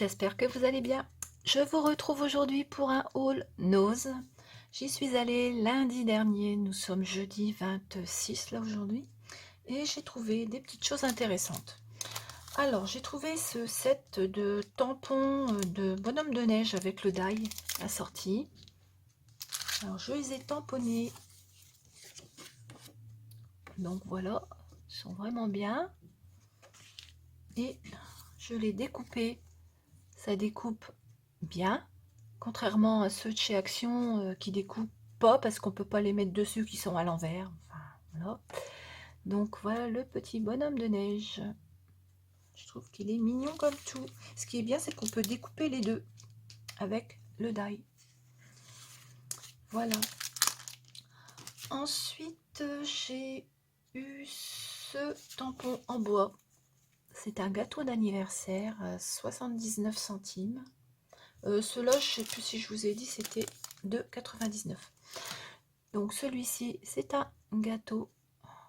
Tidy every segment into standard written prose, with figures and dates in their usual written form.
j'espère que vous allez bien. Je vous retrouve aujourd'hui pour un haul Nose. J'y suis allée lundi dernier, nous sommes jeudi 26 là aujourd'hui, et j'ai trouvé des petites choses intéressantes. Alors j'ai trouvé ce set de tampons de bonhomme de neige avec le die assorti. Alors je les ai tamponnés, donc voilà, ils sont vraiment bien. Et je l'ai découpé, ça découpe bien, contrairement à ceux de chez Action qui découpent pas parce qu'on peut pas les mettre dessus, qui sont à l'envers. Enfin, voilà. Donc voilà le petit bonhomme de neige. Je trouve qu'il est mignon comme tout. Ce qui est bien, c'est qu'on peut découper les deux avec le die. Voilà. Ensuite, j'ai eu ce tampon en bois. C'est un gâteau d'anniversaire à 79 centimes. Ceux-là, je sais plus si je vous ai dit, c'était de 99. Donc celui-ci, c'est un gâteau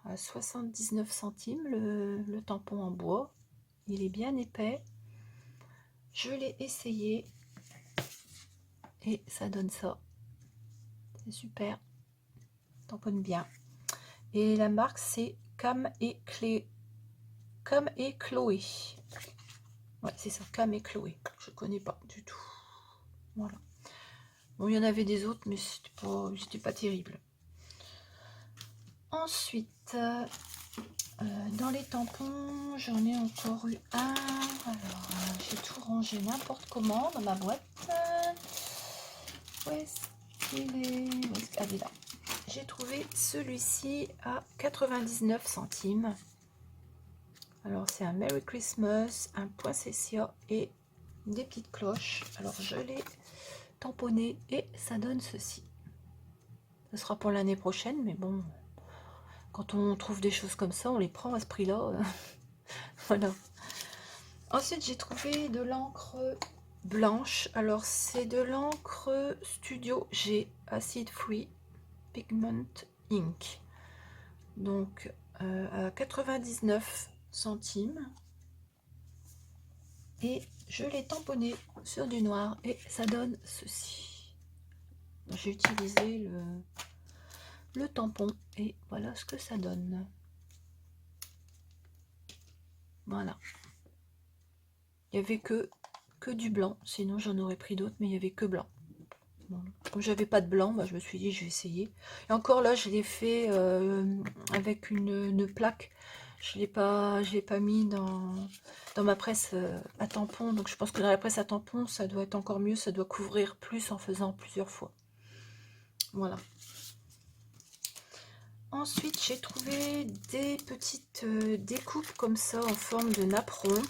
à 79 centimes, le tampon en bois. Il est bien épais. Je l'ai essayé et ça donne ça. C'est super. Tamponne bien. Et la marque, c'est Cam et Chloé. Ouais, c'est ça, Cam et Chloé. Je connais pas du tout. Voilà. Bon, il y en avait des autres, mais c'était pas terrible. Ensuite, dans les tampons, j'en ai encore eu un. Alors, j'ai tout rangé n'importe comment dans ma boîte. Où est-ce qu'il est? Ah, il est là. J'ai trouvé celui-ci à 99 centimes. Alors, c'est un Merry Christmas, un poinsettia et des petites cloches. Alors, je l'ai tamponné et ça donne ceci. Ce sera pour l'année prochaine, mais bon, quand on trouve des choses comme ça, on les prend à ce prix-là. Voilà. Ensuite, j'ai trouvé de l'encre blanche. Alors, c'est de l'encre Studio G Acid Free Pigment Ink. Donc, à 99 centimes. Et je l'ai tamponné sur du noir et ça donne ceci. J'ai utilisé le tampon et voilà ce que ça donne. Voilà. Il n'y avait que du blanc, sinon j'en aurais pris d'autres, mais il n'y avait que blanc. Bon, comme j'avais pas de blanc, bah, je me suis dit je vais essayer. Et encore là, je l'ai fait avec une plaque. Je l'ai pas mis dans ma presse à tampon. Donc je pense que dans la presse à tampon, ça doit être encore mieux. Ça doit couvrir plus en faisant plusieurs fois. Voilà. Ensuite, j'ai trouvé des petites découpes comme ça en forme de napperon.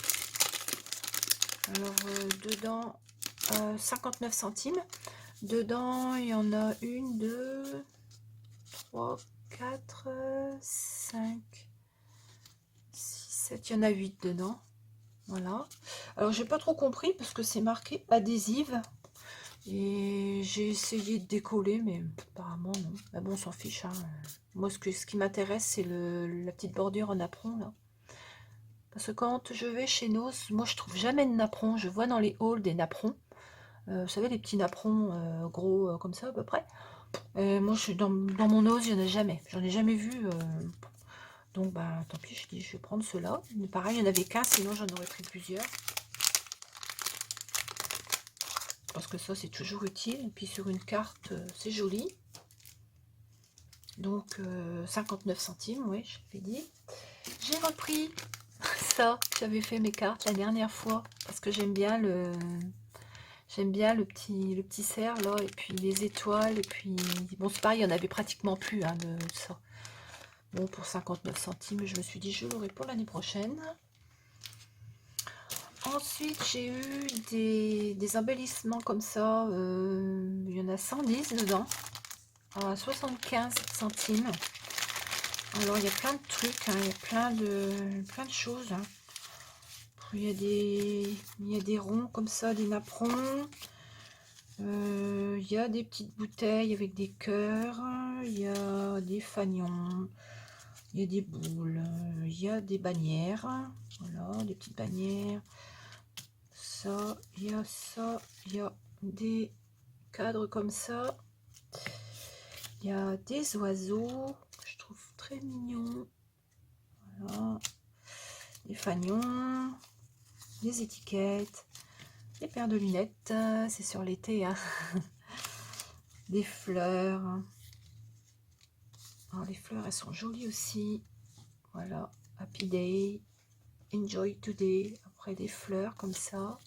Alors dedans, 59 centimes. Dedans, il y en a une, deux, 3, 4, 5, 6, 7. Il y en a 8 dedans. Voilà. Alors, j'ai pas trop compris parce que c'est marqué adhésive. Et j'ai essayé de décoller, mais apparemment non. Mais bon, on s'en fiche. Hein. Moi, ce qui m'intéresse, c'est la petite bordure en napperon, là. Parce que quand je vais chez Nos, moi, je trouve jamais de napperon. Je vois dans les halls des napperons. Vous savez, les petits napperons gros comme ça, à peu près. Moi, dans mon ose, il n'y en a jamais. J'en ai jamais vu. Donc, bah, tant pis, je dis, je vais prendre ceux-là. Mais pareil, il n'y en avait qu'un, sinon j'en aurais pris plusieurs. Parce que ça, c'est toujours utile. Et puis, sur une carte, c'est joli. Donc, 59 centimes, oui, je l'ai dit. J'ai repris ça. J'avais fait mes cartes la dernière fois. Parce que j'aime bien le petit cerf, là. Et puis, les étoiles. Et puis, bon, c'est pareil, il n'y en avait pratiquement plus, hein, de ça. Bon, pour 59 centimes, je me suis dit, je l'aurai pour l'année prochaine. Ensuite, j'ai eu des embellissements comme ça. Il y en a 110 dedans, à 75 centimes. Alors, il y a plein de trucs, hein, il y a plein de choses. Hein. Il y a des ronds comme ça, des napperons. Il y a des petites bouteilles avec des cœurs. Il y a des fanions. Il y a des boules, il y a des bannières, voilà, des petites bannières. ça, il y a ça, il y a des cadres comme ça, il y a des oiseaux que je trouve très mignons, voilà, des fanions, des étiquettes, des paires de lunettes, c'est sur l'été, hein. Des fleurs. Alors les fleurs, elles sont jolies aussi, voilà, Happy Day, Enjoy Today, après des fleurs comme ça.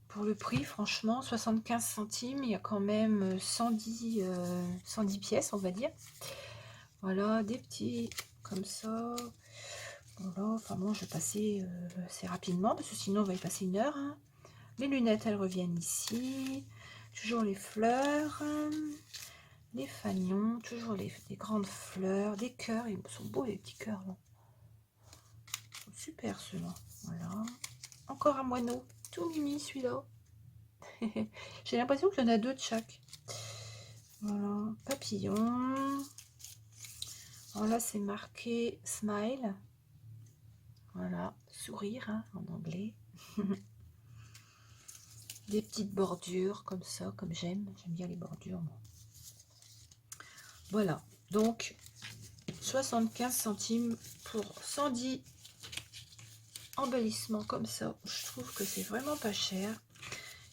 Pour le prix, franchement, 75 centimes, il y a quand même 110 pièces, on va dire. Voilà, des petits comme ça. Voilà, enfin bon, je vais passer assez rapidement, parce que sinon on va y passer une heure, hein. Les lunettes, elles reviennent ici. Toujours les fleurs, les fanions, toujours des grandes fleurs, des cœurs. Ils sont beaux les petits cœurs là. Super ceux-là. Voilà. Encore un moineau, tout mimi celui-là. J'ai l'impression qu'il y en a deux de chaque. Voilà, papillon. Alors là, c'est marqué smile. Voilà, sourire, hein, en anglais. Des petites bordures comme ça, comme j'aime. J'aime bien les bordures, moi. Voilà, donc 75 centimes pour 110 embellissements comme ça. Je trouve que c'est vraiment pas cher.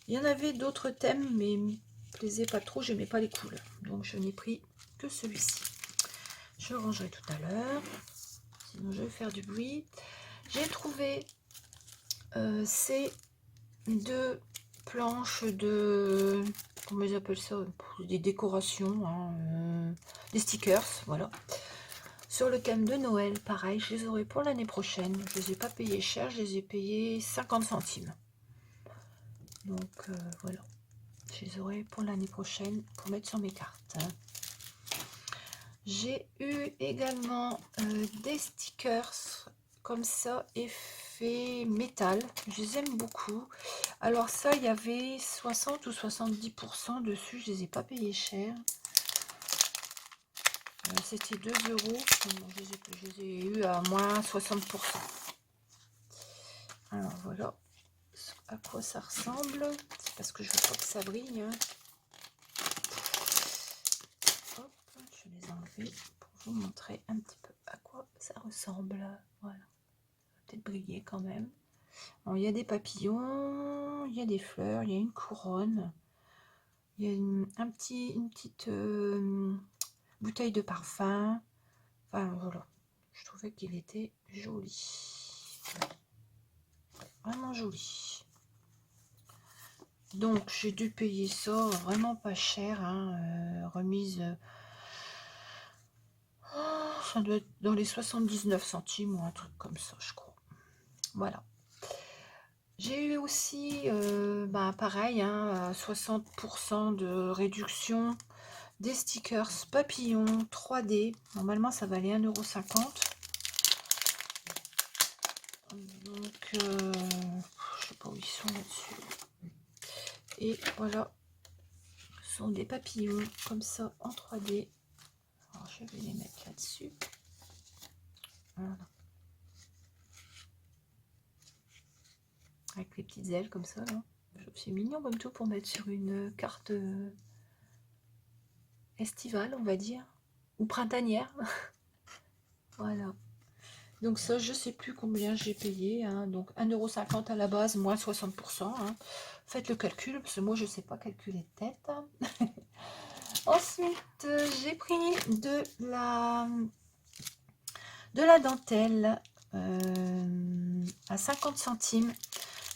Il y en avait d'autres thèmes, mais ils me plaisaient pas trop. J'aimais pas les couleurs. Donc je n'ai pris que celui-ci. Je le rangerai tout à l'heure. Sinon, je vais faire du bruit. J'ai trouvé ces deux planches de... Comment ils appellent ça? Des décorations, hein, des stickers, voilà. Sur le thème de Noël, pareil, je les aurai pour l'année prochaine. Je les ai pas payés cher, je les ai payés 50 centimes. Donc voilà, je les aurai pour l'année prochaine pour mettre sur mes cartes. J'ai eu également des stickers comme ça, effet métal. Je les aime beaucoup. Alors ça, il y avait 60 ou 70% dessus. Je les ai pas payés cher. C'était 2 euros. Je les ai eu à moins 60%. Alors voilà à quoi ça ressemble. C'est parce que je veux pas que ça brille, hein. Hop, je vais les enlever pour vous montrer un petit peu à quoi ça ressemble. Voilà, peut-être briller quand même. Alors, il y a des papillons, il y a des fleurs, il y a une couronne, il y a une petite bouteille de parfum. Enfin voilà, je trouvais qu'il était joli, vraiment joli. Donc j'ai dû payer ça vraiment pas cher, hein, remise, ça doit être dans les 79 centimes ou un truc comme ça, je crois. Voilà. J'ai eu aussi, pareil, hein, 60% de réduction des stickers papillons 3D. Normalement, ça valait 1,50 €. Donc, je sais pas où ils sont là-dessus. Et voilà, ce sont des papillons comme ça en 3D. Alors, je vais les mettre là-dessus. Voilà. Avec les petites ailes comme ça, là. Je trouve que c'est mignon comme tout pour mettre sur une carte estivale, on va dire, ou printanière. Voilà. Donc ça, je sais plus combien j'ai payé, hein. Donc 1,50 € à la base, moins 60%, hein. Faites le calcul, parce que moi, je sais pas calculer de tête. Ensuite, j'ai pris de la dentelle à 50 centimes.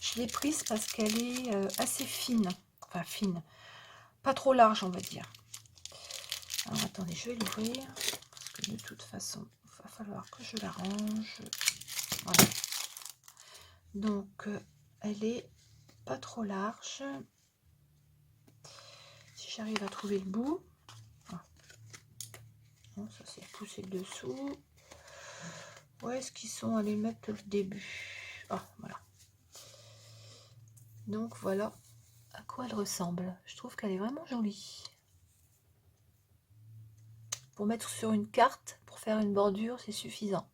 Je l'ai prise parce qu'elle est assez fine. Enfin, fine. Pas trop large, on va dire. Alors, attendez, je vais l'ouvrir. Parce que de toute façon, il va falloir que je la range. Voilà. Donc, elle est pas trop large. Si j'arrive à trouver le bout. Ah. Bon, ça c'est poussé le dessous. Où est-ce qu'ils sont allés mettre le début? Ah, voilà. Donc, voilà à quoi elle ressemble. Je trouve qu'elle est vraiment jolie. Pour mettre sur une carte, pour faire une bordure, c'est suffisant.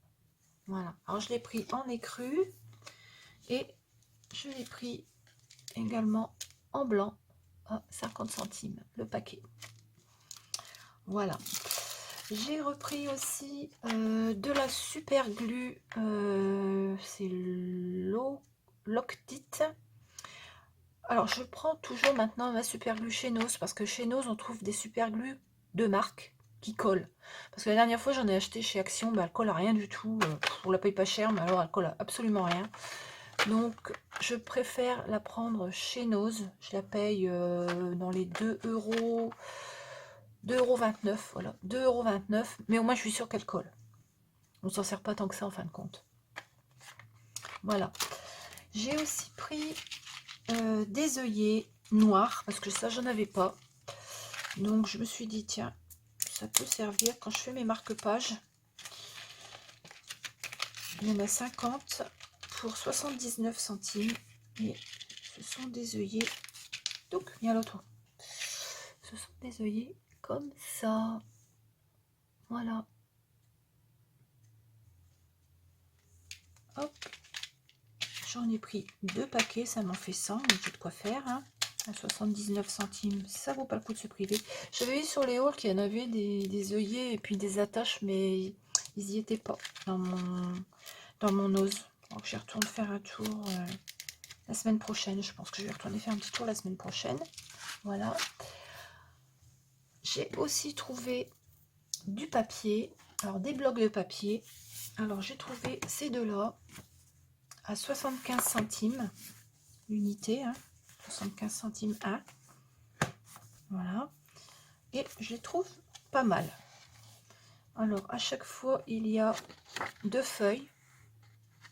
Voilà. Alors, je l'ai pris en écru. Et je l'ai pris également en blanc à 50 centimes le paquet. Voilà. J'ai repris aussi de la super glue, c'est Loctite. Alors je prends toujours maintenant ma super glue chez Nose, parce que chez Nose on trouve des super glues de marque qui collent. Parce que la dernière fois j'en ai acheté chez Action, bah, elle colle à rien du tout. On la paye pas cher, mais alors elle colle à absolument rien. Donc je préfère la prendre chez Nose. Je la paye dans les 2 €, 2,29 €, voilà, 2,29 €, mais au moins je suis sûre qu'elle colle. On s'en sert pas tant que ça en fin de compte. Voilà. J'ai aussi pris des œillets noirs, parce que ça j'en avais pas. Donc je me suis dit, tiens, ça peut servir quand je fais mes marque-pages. Il y en a 50 pour 79 centimes. Et ce sont des œillets. Donc, viens l'autre. Ce sont des œillets comme ça. Voilà. Hop. J'en ai pris 2 paquets, ça m'en fait 100, donc j'ai de quoi faire. Hein. À 79 centimes, ça vaut pas le coup de se priver. J'avais vu sur les hauls qu'il y en avait des œillets et puis des attaches, mais ils n'y étaient pas dans mon ose. Donc j'y retourne faire un tour la semaine prochaine. Je pense que je vais retourner faire un petit tour la semaine prochaine. Voilà. J'ai aussi trouvé du papier. Alors des blocs de papier. Alors j'ai trouvé ces deux-là à 75 centimes l'unité. Hein. 75 centimes 1. Voilà. Et je les trouve pas mal. Alors à chaque fois il y a 2 feuilles.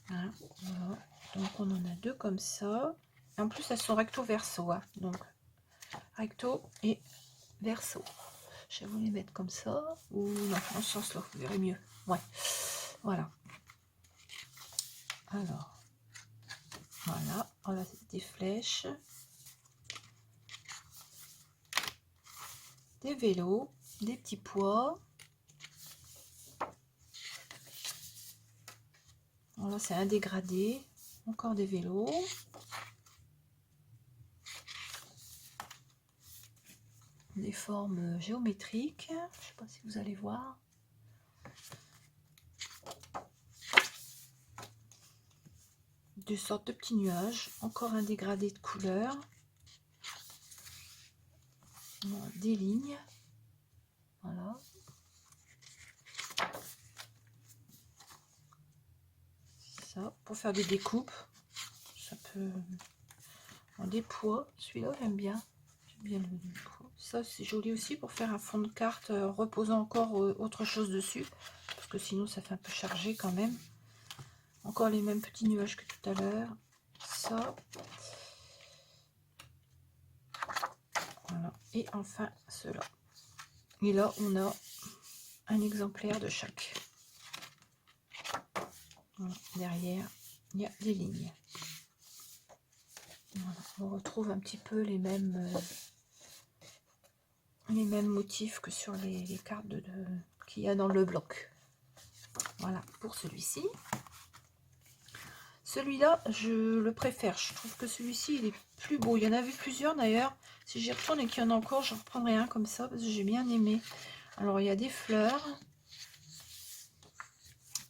Hein, voilà. Donc on en a 2 comme ça. Et en plus elles sont recto verso. Hein. Donc recto et verso. Je vais vous les mettre comme ça. Ou non, en ce sens là, vous verrez mieux. Ouais. Voilà. Alors. Voilà. Voilà, c'est des flèches. Des vélos. Des petits pois. Voilà, c'est un dégradé. Encore des vélos. Des formes géométriques. Je ne sais pas si vous allez voir. Des sortes de petits nuages. Encore un dégradé de couleurs. Des lignes. Voilà. Ça, pour faire des découpes. Ça peut... Des pois. Celui-là, j'aime bien. J'aime bien le pois. Ça, c'est joli aussi pour faire un fond de carte reposant encore autre chose dessus. Parce que sinon, ça fait un peu chargé quand même. Encore les mêmes petits nuages que tout à l'heure. Ça. Voilà. Et enfin, ceux-là. Et là, on a un exemplaire de chaque. Voilà. Derrière, il y a des lignes. Voilà. On retrouve un petit peu les mêmes motifs que sur les cartes qu'il y a dans le bloc. Voilà pour celui-ci. Celui-là, je le préfère. Je trouve que celui-ci, il est plus beau. Il y en avait plusieurs d'ailleurs. Si j'y retourne et qu'il y en a encore, j'en reprendrai un comme ça parce que j'ai bien aimé. Alors, il y a des fleurs.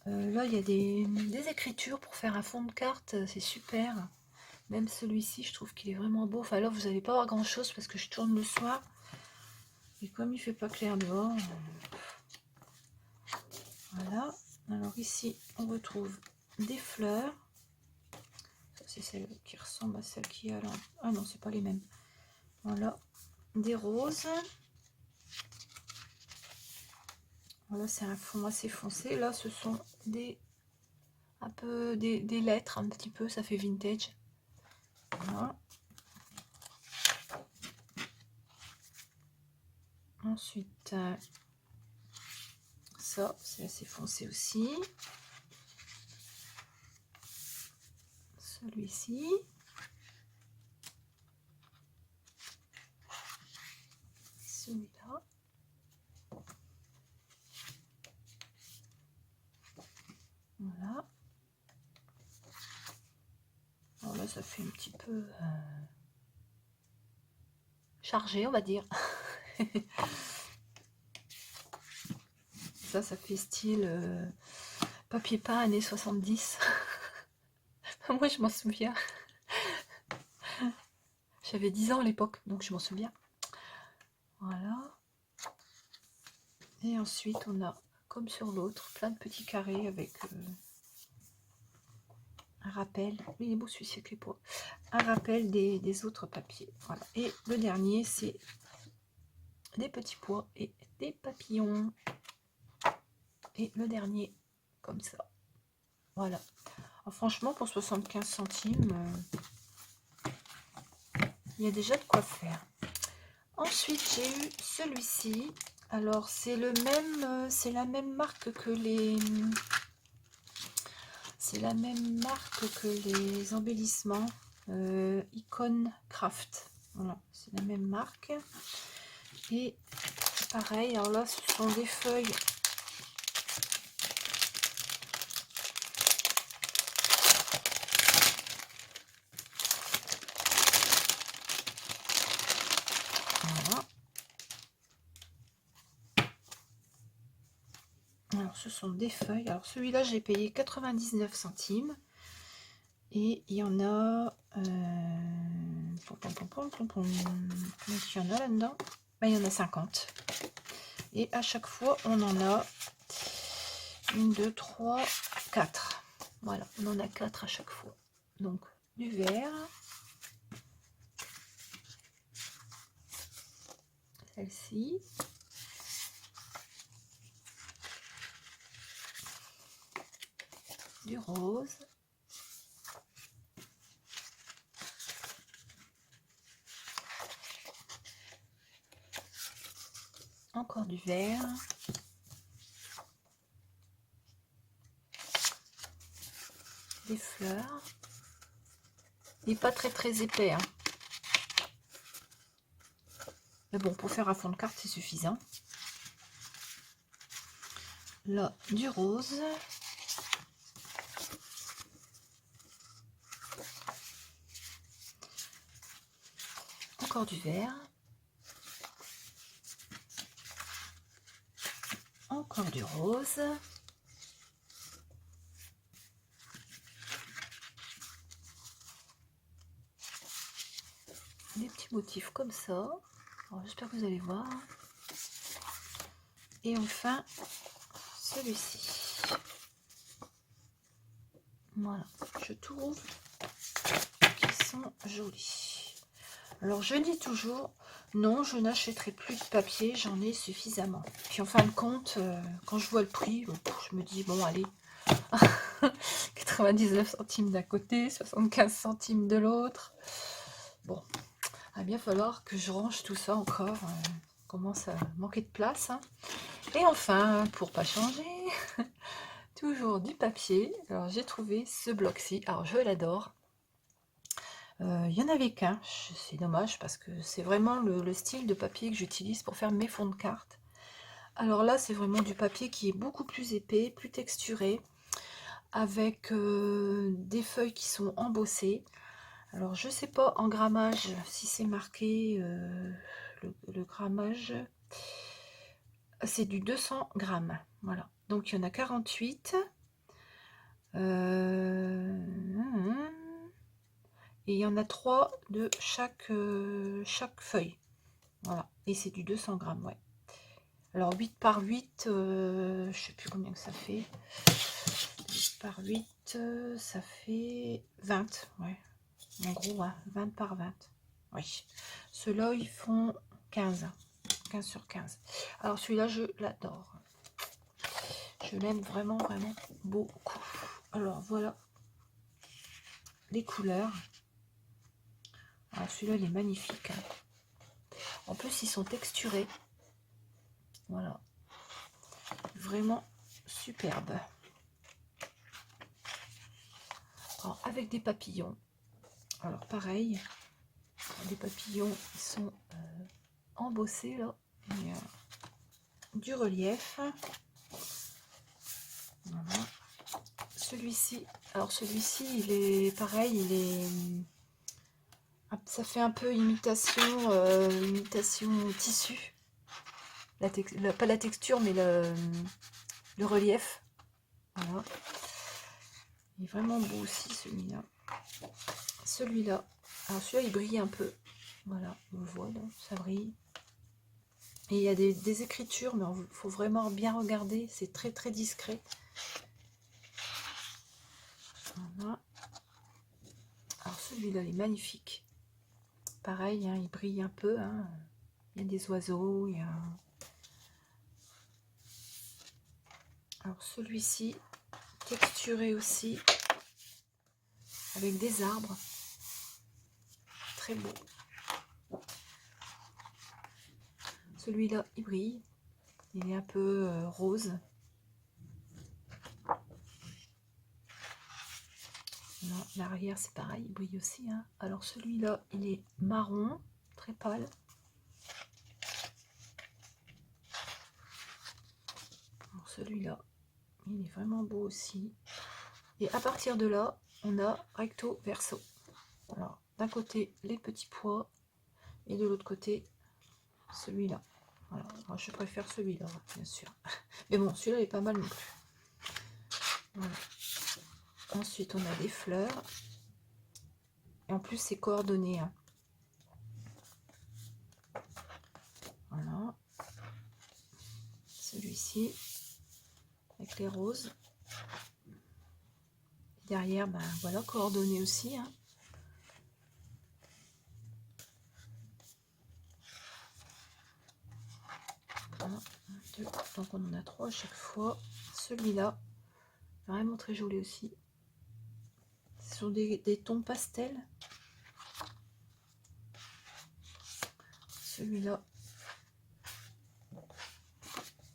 Là, il y a des écritures pour faire un fond de carte. C'est super. Même celui-ci, je trouve qu'il est vraiment beau. Enfin, là, vous n'allez pas voir grand-chose parce que je tourne le soir. Et comme il fait pas clair dehors... Voilà. Alors ici, on retrouve des fleurs. C'est celle qui ressemble à celle qui est là. Ah non, c'est pas les mêmes. Voilà. Des roses. Voilà, c'est un fond assez foncé. Là, ce sont des lettres, un petit peu. Ça fait vintage. Voilà. Ensuite, ça, c'est assez foncé aussi. Celui-ci. Celui-là. Voilà. Alors là, ça fait un petit peu chargé, on va dire. Ça fait style papier peint années 70. Moi, je m'en souviens. J'avais 10 ans à l'époque, donc je m'en souviens. Voilà. Et ensuite, on a, comme sur l'autre, plein de petits carrés avec un rappel. Oui, il est beau celui-ci avec les poids. Un rappel des autres papiers. Voilà. Et le dernier, c'est des petits pois et des papillons. Et le dernier, comme ça. Voilà. Alors, franchement, pour 75 centimes, il y a déjà de quoi faire. Ensuite, j'ai eu celui-ci. Alors, c'est le même, c'est la même marque que les... C'est la même marque que les embellissements Icon Craft. Voilà, c'est la même marque. Et pareil, alors là, ce sont des feuilles. Voilà. Alors, ce sont des feuilles. Alors, celui-là, j'ai payé 99 centimes. Et il y en a... Combien il y en a là-dedans? Ben, il y en a 50. Et à chaque fois, on en a 1, 2, 3, 4. Voilà, on en a 4 à chaque fois. Donc, du vert. Celle-ci. Du rose. Encore du vert. Des fleurs. Il n'est pas très épais. Hein. Mais bon, pour faire un fond de carte, c'est suffisant. Là, du rose. Encore du vert. Encore du rose. Des petits motifs comme ça. J'espère que vous allez voir. Et enfin, celui-ci. Voilà, je trouve qu'ils sont jolis. Alors, je dis toujours, non, je n'achèterai plus de papier, j'en ai suffisamment. Puis en fin de compte, quand je vois le prix, je me dis, bon, allez, 99 centimes d'un côté, 75 centimes de l'autre. Bon, il va bien falloir que je range tout ça encore. Commence à manquer de place. Hein. Et enfin, pour pas changer, toujours du papier. Alors, j'ai trouvé ce bloc-ci. Alors, je l'adore. Il y en avait qu'un. C'est dommage parce que c'est vraiment le style de papier que j'utilise pour faire mes fonds de cartes. Alors là, c'est vraiment du papier qui est beaucoup plus épais, plus texturé, avec des feuilles qui sont embossées. Alors, je sais pas en grammage si c'est marqué le grammage. C'est du 200 grammes. Voilà. Donc, il y en a 48. Et il y en a 3 de chaque feuille. Voilà. Et c'est du 200 grammes, ouais. Alors, 8 par 8, je sais plus combien que ça fait. 8 par 8, ça fait 20, ouais. En gros, hein, 20 par 20. Oui. Ceux-là, ils font 15. 15 sur 15. Alors, celui-là, je l'adore. Je l'aime vraiment beaucoup. Alors, voilà les couleurs. Alors, celui-là, il est magnifique. Hein. En plus, ils sont texturés. Voilà. Vraiment superbe. Alors, avec des papillons. Alors, pareil. Les papillons, ils sont embossés, là. Il y a du relief. Voilà. celui-ci, alors celui-ci, il est pareil, il est... Ça fait un peu imitation, imitation tissu. Pas la texture, mais le relief. Voilà. Il est vraiment beau aussi, celui-là. Celui-là. Alors celui-là, il brille un peu. Voilà, on le voit, donc ça brille. Et il y a des écritures, mais il faut vraiment bien regarder. C'est très très discret. Voilà. Alors celui-là, il est magnifique. Pareil, hein, il brille un peu. Hein. Il y a des oiseaux. Il y a... Alors celui-ci, texturé aussi, avec des arbres. Très beau. Celui-là, il brille. Il est un peu rose. L'arrière, c'est pareil, il brille aussi. Hein. Alors celui-là, il est marron, très pâle. Celui-là, il est vraiment beau aussi. Et à partir de là, on a recto verso. Alors, d'un côté, les petits pois, et de l'autre côté, celui-là. Voilà. Alors, je préfère celui-là, bien sûr. Mais bon, celui-là est pas mal non plus. Voilà. Ensuite, on a des fleurs. Et en plus, c'est coordonné. Hein. Voilà. Celui-ci, avec les roses. Et derrière, ben voilà, coordonné aussi. Hein. Voilà. Donc, on en a 3 à chaque fois. Celui-là, vraiment très joli aussi. Ce sont des tons pastels. Celui-là,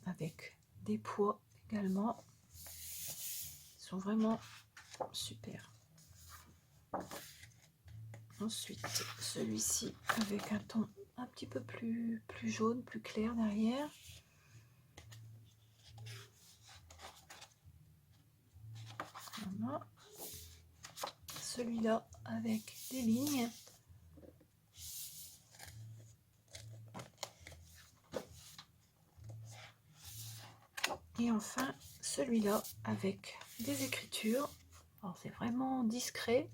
avec des pois également. Ils sont vraiment super. Ensuite, celui-ci avec un ton un petit peu plus jaune, plus clair derrière. Voilà. Celui-là avec des lignes. Et enfin, celui-là avec des écritures. Alors, c'est vraiment discret.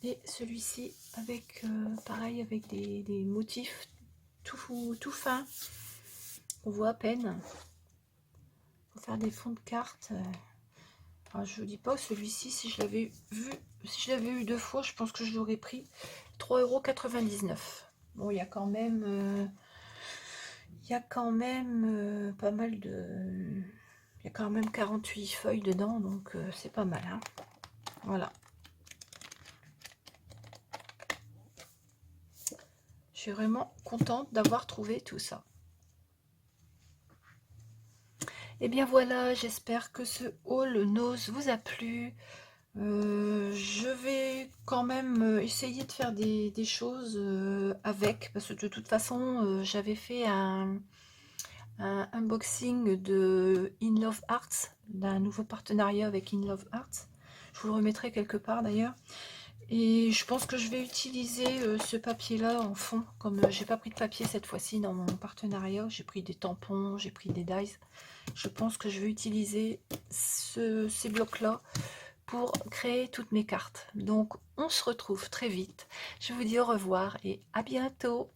Et celui-ci avec, pareil, avec des motifs tout fins. On voit à peine. Pour faire des fonds de cartes. Alors, je ne dis pas, celui-ci, si je l'avais eu 2 fois, je pense que je l'aurais pris 3,99 €. Bon, il y a quand même... pas mal de... Il y a quand même 48 feuilles dedans, donc c'est pas mal. Hein. Voilà. Je suis vraiment contente d'avoir trouvé tout ça. Et bien voilà, j'espère que ce haul Nose vous a plu. Je vais quand même essayer de faire des choses avec, parce que de toute façon, j'avais fait un unboxing de In Love Arts, d'un nouveau partenariat avec In Love Arts. Je vous le remettrai quelque part d'ailleurs. Et je pense que je vais utiliser ce papier-là en fond, comme j'ai pas pris de papier cette fois-ci dans mon partenariat. J'ai pris des tampons, j'ai pris des dies. Je pense que je vais utiliser ces blocs-là pour créer toutes mes cartes. Donc, on se retrouve très vite. Je vous dis au revoir et à bientôt.